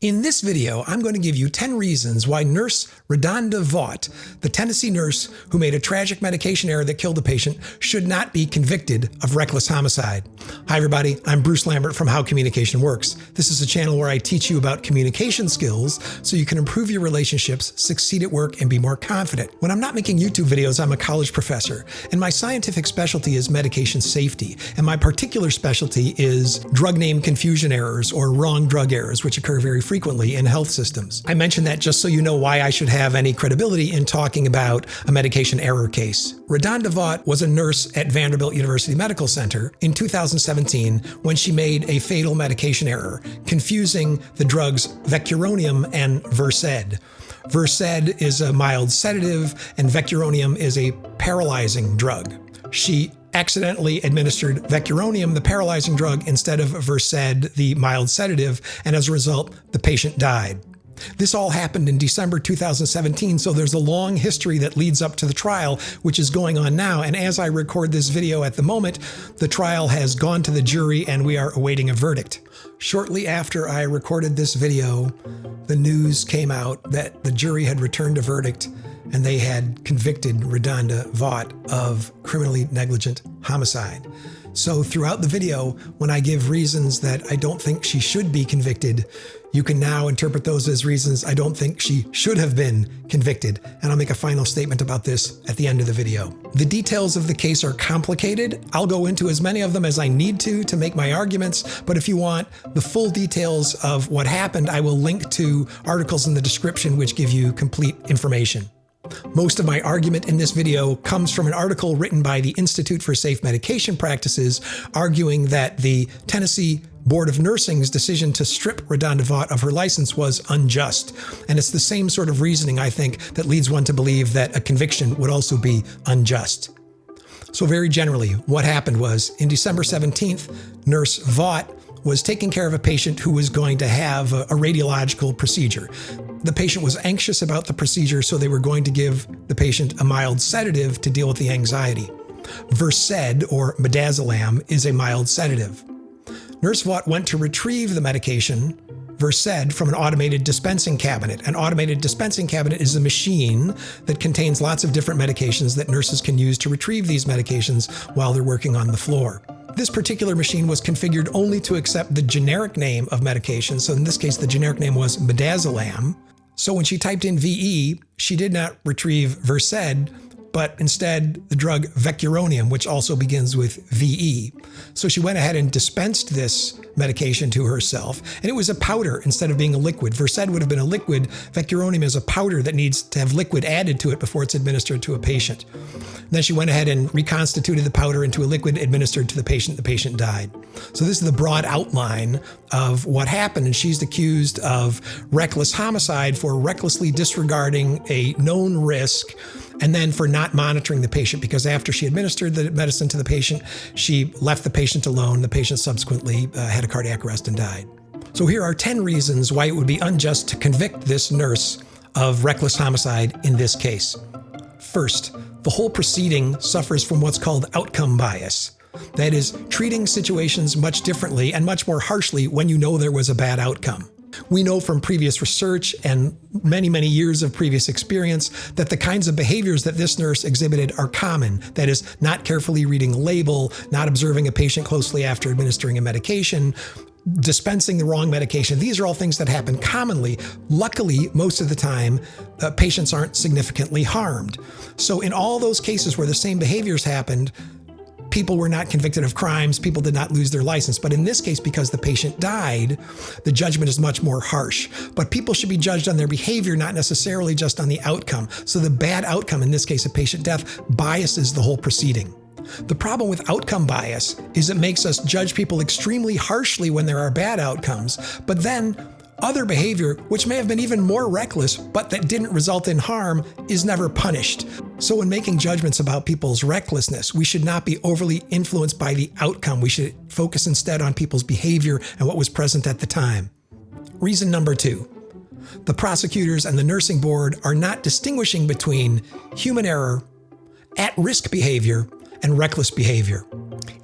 In this video, I'm going to give you 10 reasons why nurse Radonda Vaught, the Tennessee nurse who made a tragic medication error that killed a patient, should not be convicted of reckless homicide. Hi everybody, I'm Bruce Lambert from How Communication Works. This is a channel where I teach you about communication skills so you can improve your relationships, succeed at work, and be more confident. When I'm not making YouTube videos, I'm a college professor, and my scientific specialty is medication safety, and my particular specialty is drug name confusion errors or wrong drug errors, which occur very frequently in health systems. I mention that just so you know why I should have any credibility in talking about a medication error case. Radonda Vaught was a nurse at Vanderbilt University Medical Center in 2017 when she made a fatal medication error, confusing the drugs vecuronium and Versed. Versed is a mild sedative and vecuronium is a paralyzing drug. She accidentally administered vecuronium, the paralyzing drug, instead of Versed, the mild sedative, and as a result, the patient died. This all happened in December 2017, so there's a long history that leads up to the trial, which is going on now, and as I record this video at the moment, the trial has gone to the jury and we are awaiting a verdict. Shortly after I recorded this video, the news came out that the jury had returned a verdict and they had convicted Radonda Vaught of criminally negligent homicide. So throughout the video, when I give reasons that I don't think she should be convicted, you can now interpret those as reasons I don't think she should have been convicted. And I'll make a final statement about this at the end of the video. The details of the case are complicated. I'll go into as many of them as I need to make my arguments. But if you want the full details of what happened, I will link to articles in the description which give you complete information. Most of my argument in this video comes from an article written by the Institute for Safe Medication Practices, arguing that the Tennessee Board of Nursing's decision to strip Radonda Vaught of her license was unjust. And it's the same sort of reasoning, I think, that leads one to believe that a conviction would also be unjust. So very generally, what happened was, in December 17th, Nurse Vaught was taking care of a patient who was going to have a radiological procedure. The patient was anxious about the procedure, so they were going to give the patient a mild sedative to deal with the anxiety. Versed, or midazolam, is a mild sedative. Nurse Vaught went to retrieve the medication, Versed, from an automated dispensing cabinet. An automated dispensing cabinet is a machine that contains lots of different medications that nurses can use to retrieve these medications while they're working on the floor. This particular machine was configured only to accept the generic name of medication. So in this case, the generic name was midazolam. So when she typed in VE, she did not retrieve Versed, but instead the drug vecuronium, which also begins with VE. So she went ahead and dispensed this medication to herself, and it was a powder instead of being a liquid. Versed would have been a liquid. Vecuronium is a powder that needs to have liquid added to it before it's administered to a patient. Then she went ahead and reconstituted the powder into a liquid administered to the patient. The patient died. So this is the broad outline of what happened, and she's accused of reckless homicide for recklessly disregarding a known risk and then for not monitoring the patient, because after she administered the medicine to the patient, she left the patient alone. The patient subsequently had a cardiac arrest and died. So here are 10 reasons why it would be unjust to convict this nurse of reckless homicide in this case. First, the whole proceeding suffers from what's called outcome bias. That is, treating situations much differently and much more harshly when you know there was a bad outcome. We know from previous research and many, many years of previous experience that the kinds of behaviors that this nurse exhibited are common. That is, not carefully reading a label, not observing a patient closely after administering a medication, dispensing the wrong medication. These are all things that happen commonly. Luckily, most of the time, patients aren't significantly harmed. So in all those cases where the same behaviors happened, people were not convicted of crimes, people did not lose their license. But in this case, because the patient died, the judgment is much more harsh. But people should be judged on their behavior, not necessarily just on the outcome. So the bad outcome, in this case of patient death, biases the whole proceeding. The problem with outcome bias is it makes us judge people extremely harshly when there are bad outcomes, but then other behavior, which may have been even more reckless, but that didn't result in harm, is never punished. So when making judgments about people's recklessness, we should not be overly influenced by the outcome. We should focus instead on people's behavior and what was present at the time. Reason number 2. The prosecutors and the nursing board are not distinguishing between human error, at-risk behavior, and reckless behavior.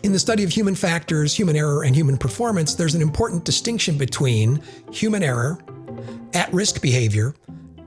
In the study of human factors, human error, and human performance, there's an important distinction between human error at-risk behavior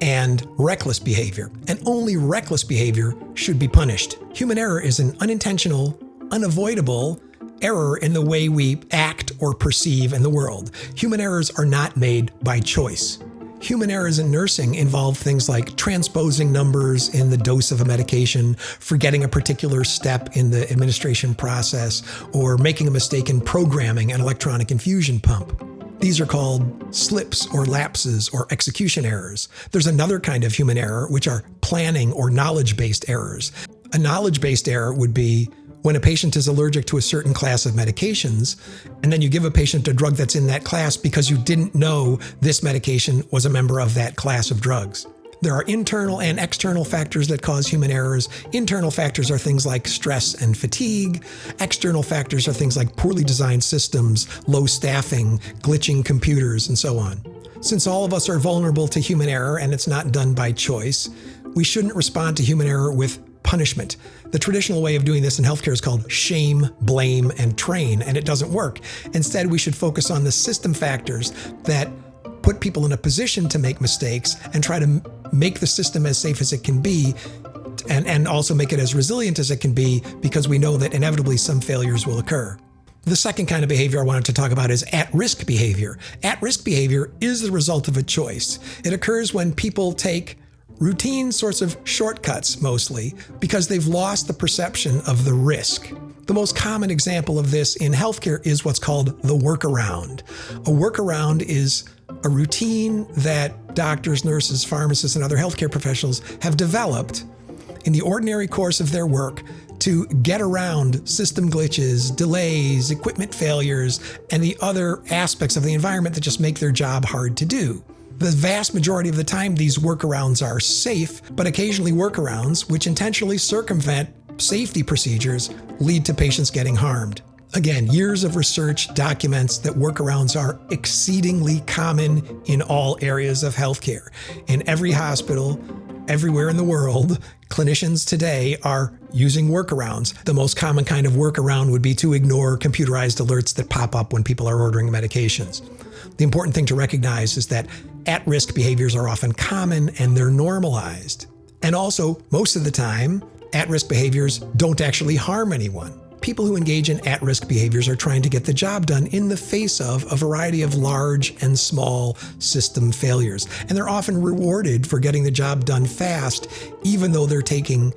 and reckless behavior, and only reckless behavior should be punished. Human error is an unintentional, unavoidable error in the way we act or perceive in the world. Human errors are not made by choice. Human errors in nursing involve things like transposing numbers in the dose of a medication, forgetting a particular step in the administration process, or making a mistake in programming an electronic infusion pump. These are called slips or lapses or execution errors. There's another kind of human error, which are planning or knowledge-based errors. A knowledge-based error would be when a patient is allergic to a certain class of medications, and then you give a patient a drug that's in that class because you didn't know this medication was a member of that class of drugs. There are internal and external factors that cause human errors. Internal factors are things like stress and fatigue. External factors are things like poorly designed systems, low staffing, glitching computers, and so on. Since all of us are vulnerable to human error and it's not done by choice, we shouldn't respond to human error with punishment. The traditional way of doing this in healthcare is called shame, blame, and train, and it doesn't work. Instead, we should focus on the system factors that put people in a position to make mistakes and try to make the system as safe as it can be, and also make it as resilient as it can be, because we know that inevitably some failures will occur. The second kind of behavior I wanted to talk about is at-risk behavior. At-risk behavior is the result of a choice. It occurs when people take routine sorts of shortcuts, mostly because they've lost the perception of the risk. The most common example of this in healthcare is what's called the workaround. A workaround is a routine that doctors, nurses, pharmacists, and other healthcare professionals have developed in the ordinary course of their work to get around system glitches, delays, equipment failures, and the other aspects of the environment that just make their job hard to do. The vast majority of the time, these workarounds are safe, but occasionally workarounds, which intentionally circumvent safety procedures, lead to patients getting harmed. Again, years of research documents that workarounds are exceedingly common in all areas of healthcare. In every hospital, everywhere in the world, clinicians today are using workarounds. The most common kind of workaround would be to ignore computerized alerts that pop up when people are ordering medications. The important thing to recognize is that at-risk behaviors are often common and they're normalized. And also, most of the time, at-risk behaviors don't actually harm anyone. People who engage in at-risk behaviors are trying to get the job done in the face of a variety of large and small system failures. And they're often rewarded for getting the job done fast, even though they're taking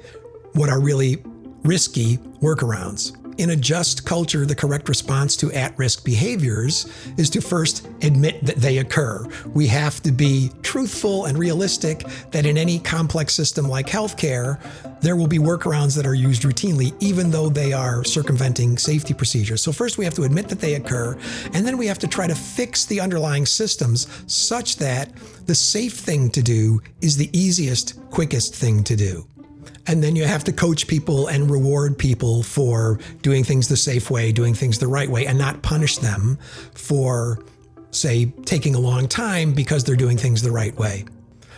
what are really risky workarounds. In a just culture, the correct response to at-risk behaviors is to first admit that they occur. We have to be truthful and realistic that in any complex system like healthcare, there will be workarounds that are used routinely, even though they are circumventing safety procedures. So first we have to admit that they occur, and then we have to try to fix the underlying systems such that the safe thing to do is the easiest, quickest thing to do. And then you have to coach people and reward people for doing things the safe way, doing things the right way, and not punish them for, say, taking a long time because they're doing things the right way.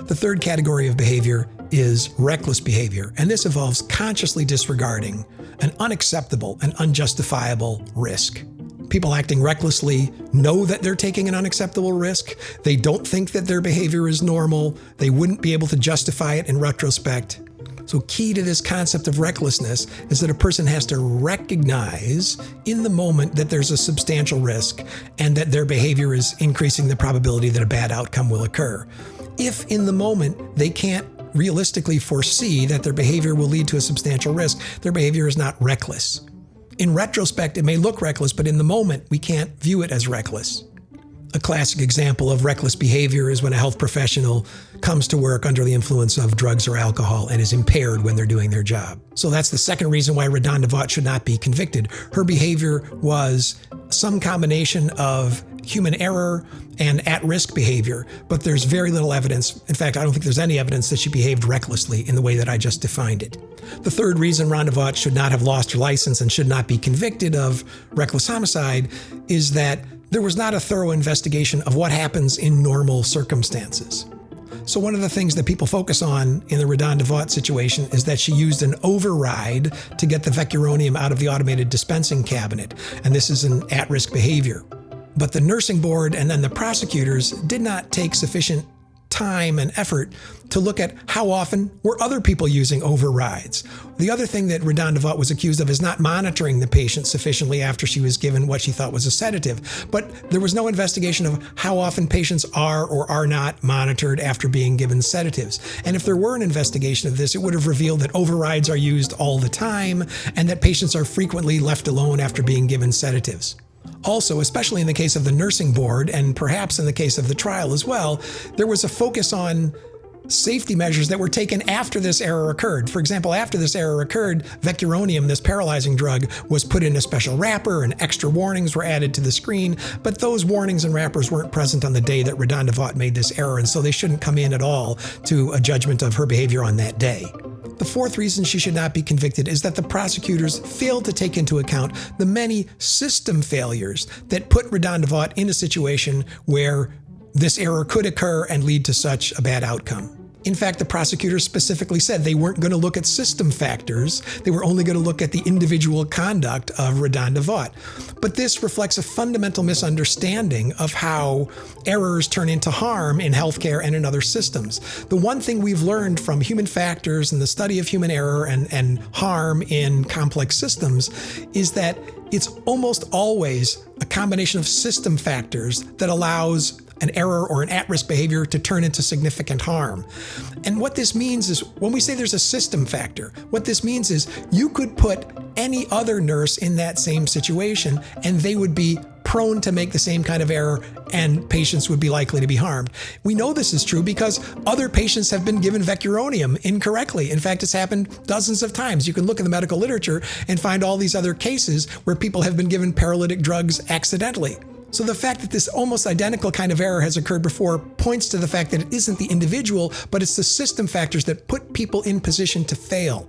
The third category of behavior is reckless behavior, and this involves consciously disregarding an unacceptable and unjustifiable risk. People acting recklessly know that they're taking an unacceptable risk. They don't think that their behavior is normal. They wouldn't be able to justify it in retrospect. So key to this concept of recklessness is that a person has to recognize in the moment that there's a substantial risk and that their behavior is increasing the probability that a bad outcome will occur. If in the moment they can't realistically foresee that their behavior will lead to a substantial risk, their behavior is not reckless. In retrospect, it may look reckless, but in the moment, we can't view it as reckless. A classic example of reckless behavior is when a health professional comes to work under the influence of drugs or alcohol and is impaired when they're doing their job. So that's the second reason why Radonda Vaught should not be convicted. Her behavior was some combination of human error and at-risk behavior, but there's very little evidence. In fact, I don't think there's any evidence that she behaved recklessly in the way that I just defined it. The third reason Radonda Vaught should not have lost her license and should not be convicted of reckless homicide is that there was not a thorough investigation of what happens in normal circumstances. So one of the things that people focus on in the Radonda Vaught situation is that she used an override to get the vecuronium out of the automated dispensing cabinet, and this is an at-risk behavior. But the nursing board and then the prosecutors did not take sufficient time and effort to look at how often were other people using overrides. The other thing that Radonda Vaught was accused of is not monitoring the patient sufficiently after she was given what she thought was a sedative. But there was no investigation of how often patients are or are not monitored after being given sedatives. And if there were an investigation of this, it would have revealed that overrides are used all the time and that patients are frequently left alone after being given sedatives. Also, especially in the case of the nursing board, and perhaps in the case of the trial as well, there was a focus on safety measures that were taken after this error occurred. For example, after this error occurred, vecuronium, this paralyzing drug, was put in a special wrapper and extra warnings were added to the screen, but those warnings and wrappers weren't present on the day that Radonda Vaught made this error, and so they shouldn't come in at all to a judgment of her behavior on that day. The fourth reason she should not be convicted is that the prosecutors failed to take into account the many system failures that put Radonda Vaught in a situation where this error could occur and lead to such a bad outcome. In fact, the prosecutors specifically said they weren't going to look at system factors. They were only going to look at the individual conduct of Radonda Vaught. But this reflects a fundamental misunderstanding of how errors turn into harm in healthcare and in other systems. The one thing we've learned from human factors and the study of human error and harm in complex systems is that it's almost always a combination of system factors that allows an error or an at-risk behavior to turn into significant harm. And what this means is, when we say there's a system factor, what this means is you could put any other nurse in that same situation and they would be prone to make the same kind of error and patients would be likely to be harmed. We know this is true because other patients have been given vecuronium incorrectly. In fact, it's happened dozens of times. You can look in the medical literature and find all these other cases where people have been given paralytic drugs accidentally. So the fact that this almost identical kind of error has occurred before points to the fact that it isn't the individual, but it's the system factors that put people in position to fail.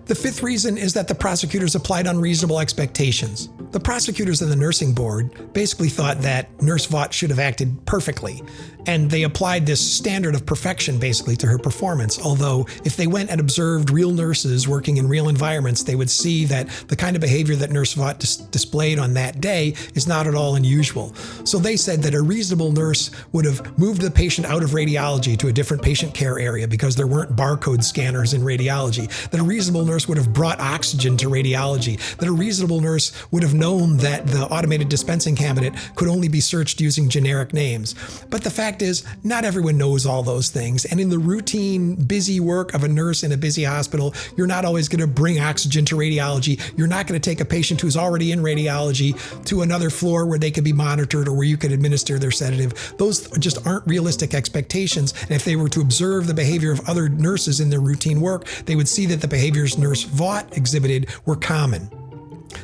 The fifth reason is that the prosecutors applied unreasonable expectations. The prosecutors and the nursing board basically thought that Nurse Vaught should have acted perfectly, and they applied this standard of perfection basically to her performance. Although if they went and observed real nurses working in real environments, they would see that the kind of behavior that Nurse Vaught displayed on that day is not at all unusual. So they said that a reasonable nurse would have moved the patient out of radiology to a different patient care area because there weren't barcode scanners in radiology, that a reasonable nurse would have brought oxygen to radiology, that a reasonable nurse would have known that the automated dispensing cabinet could only be searched using generic names. But the fact is, not everyone knows all those things, and in the routine, busy work of a nurse in a busy hospital, you're not always going to bring oxygen to radiology. You're not going to take a patient who's already in radiology to another floor where they could be monitored or where you could administer their sedative. Those just aren't realistic expectations, and if they were to observe the behavior of other nurses in their routine work, they would see that the behaviors Nurse Vaught exhibited were common.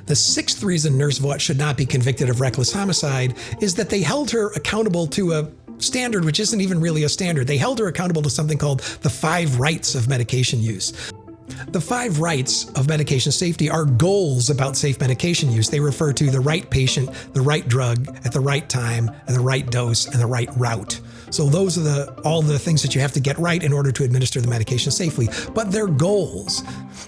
The sixth reason Nurse Vaught should not be convicted of reckless homicide is that they held her accountable to a standard which isn't even really a standard. They held her accountable to something called the 5 rights of medication use. The 5 rights of medication safety are goals about safe medication use. They refer to the right patient, the right drug, at the right time, and the right dose, and the right route. So those are all the things that you have to get right in order to administer the medication safely. But they're goals.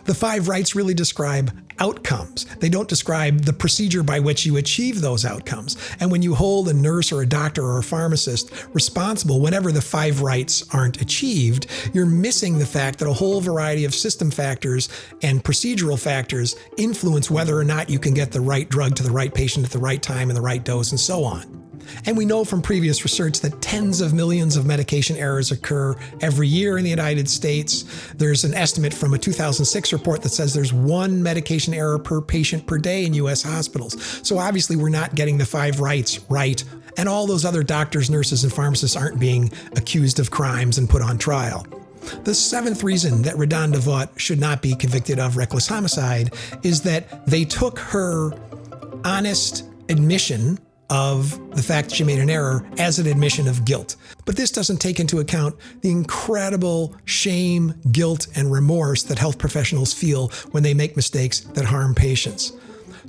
The 5 rights really describe outcomes. They don't describe the procedure by which you achieve those outcomes. And when you hold a nurse or a doctor or a pharmacist responsible whenever the 5 rights aren't achieved, you're missing the fact that a whole variety of system factors and procedural factors influence whether or not you can get the right drug to the right patient at the right time and the right dose and so on. And we know from previous research that tens of millions of medication errors occur every year in the United States. There's an estimate from a 2006 report that says there's 1 medication error per patient per day in U.S. hospitals. So obviously we're not getting the 5 rights right, and all those other doctors, nurses, and pharmacists aren't being accused of crimes and put on trial. The 7th reason that Radonda Vaught should not be convicted of reckless homicide is that they took her honest admission of the fact that she made an error as an admission of guilt. But this doesn't take into account the incredible shame, guilt, and remorse that health professionals feel when they make mistakes that harm patients.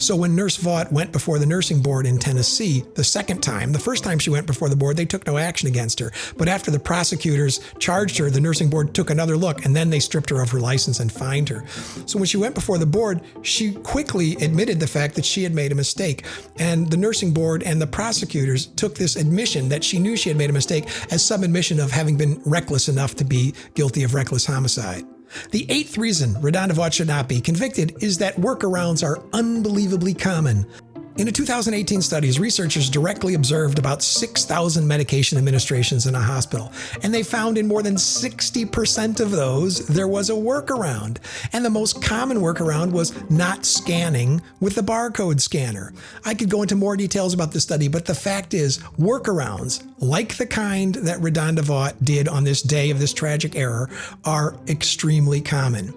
So when Nurse Vaught went before the nursing board in Tennessee the second time, the first time she went before the board, they took no action against her. But after the prosecutors charged her, the nursing board took another look, and then they stripped her of her license and fined her. So when she went before the board, she quickly admitted the fact that she had made a mistake. And the nursing board and the prosecutors took this admission that she knew she had made a mistake as some admission of having been reckless enough to be guilty of reckless homicide. The eighth reason Radonda Vaught should not be convicted is that workarounds are unbelievably common. In a 2018 study, researchers directly observed about 6,000 medication administrations in a hospital, and they found in more than 60% of those there was a workaround. And the most common workaround was not scanning with the barcode scanner. I could go into more details about this study, but the fact is, workarounds, like the kind that Radonda Vaught did on this day of this tragic error, are extremely common.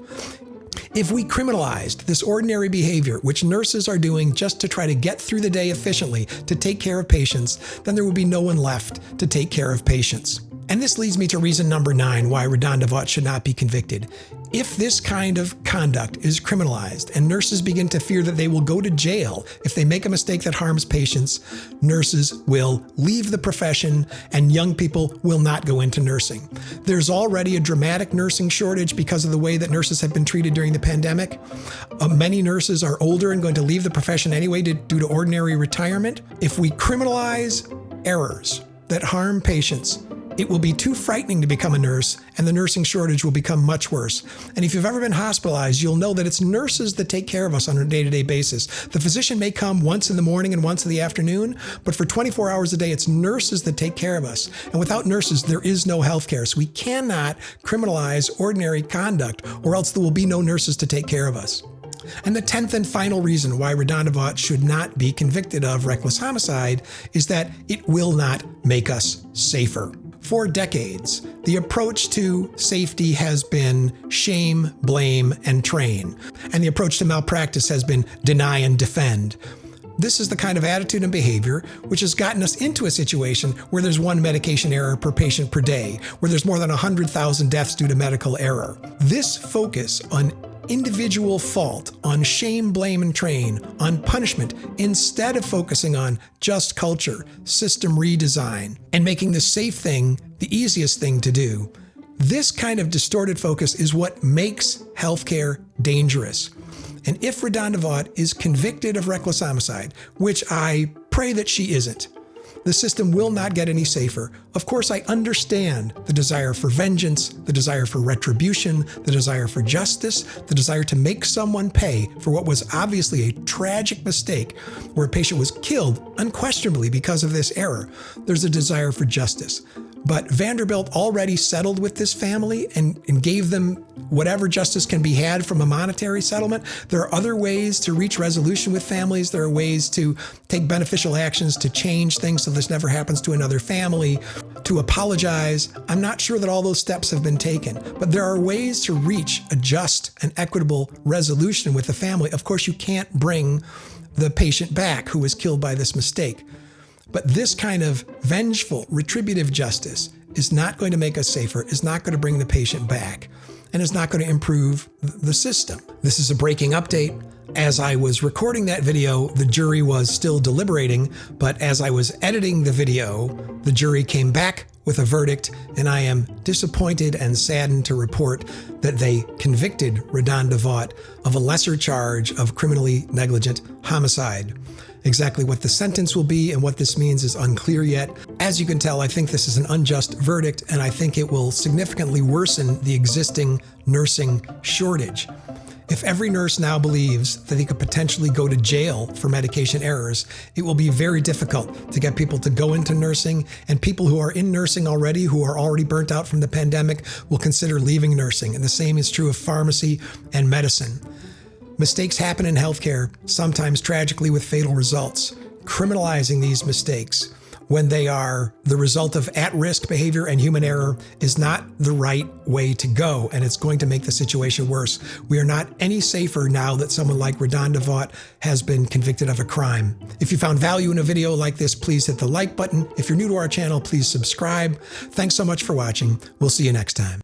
If we criminalized this ordinary behavior, which nurses are doing just to try to get through the day efficiently to take care of patients, then there would be no one left to take care of patients. And this leads me to reason number 9 why Radonda Vaught should not be convicted. If this kind of conduct is criminalized and nurses begin to fear that they will go to jail if they make a mistake that harms patients, nurses will leave the profession and young people will not go into nursing. There's already a dramatic nursing shortage because of the way that nurses have been treated during the pandemic. Many nurses are older and going to leave the profession anyway due to ordinary retirement. If we criminalize errors that harm patients, it will be too frightening to become a nurse, and the nursing shortage will become much worse. And if you've ever been hospitalized, you'll know that it's nurses that take care of us on a day-to-day basis. The physician may come once in the morning and once in the afternoon, but for 24 hours a day, it's nurses that take care of us. And without nurses, there is no healthcare. So we cannot criminalize ordinary conduct, or else there will be no nurses to take care of us. And the 10th and final reason why Radonda Vaught should not be convicted of reckless homicide is that it will not make us safer. For decades, the approach to safety has been shame, blame, and train. And the approach to malpractice has been deny and defend. This is the kind of attitude and behavior which has gotten us into a situation where there's one medication error per patient per day, where there's more than 100,000 deaths due to medical error. This focus on individual fault, on shame, blame, and train, on punishment, instead of focusing on just culture, system redesign, and making the safe thing the easiest thing to do. This kind of distorted focus is what makes healthcare dangerous. And if Radonda Vaught is convicted of reckless homicide, which I pray that she isn't, the system will not get any safer. Of course, I understand the desire for vengeance, the desire for retribution, the desire for justice, the desire to make someone pay for what was obviously a tragic mistake where a patient was killed unquestionably because of this error. There's a desire for justice. But Vanderbilt already settled with this family and gave them whatever justice can be had from a monetary settlement. There are other ways to reach resolution with families. There are ways to take beneficial actions to change things so this never happens to another family, to apologize. I'm not sure that all those steps have been taken, but there are ways to reach a just and equitable resolution with the family. Of course, you can't bring the patient back who was killed by this mistake. But this kind of vengeful, retributive justice is not going to make us safer, is not going to bring the patient back, and is not going to improve the system. This is a breaking update. As I was recording that video, the jury was still deliberating, but as I was editing the video, the jury came back with a verdict, and I am disappointed and saddened to report that they convicted Radonda Vaught of a lesser charge of criminally negligent homicide. Exactly what the sentence will be and what this means is unclear yet. As you can tell, I think this is an unjust verdict, and I think it will significantly worsen the existing nursing shortage. If every nurse now believes that they could potentially go to jail for medication errors, it will be very difficult to get people to go into nursing, and people who are in nursing already, who are already burnt out from the pandemic, will consider leaving nursing. And the same is true of pharmacy and medicine. Mistakes happen in healthcare, sometimes tragically with fatal results. Criminalizing these mistakes when they are the result of at-risk behavior and human error is not the right way to go, and it's going to make the situation worse. We are not any safer now that someone like Radonda Vaught has been convicted of a crime. If you found value in a video like this, please hit the like button. If you're new to our channel, please subscribe. Thanks so much for watching. We'll see you next time.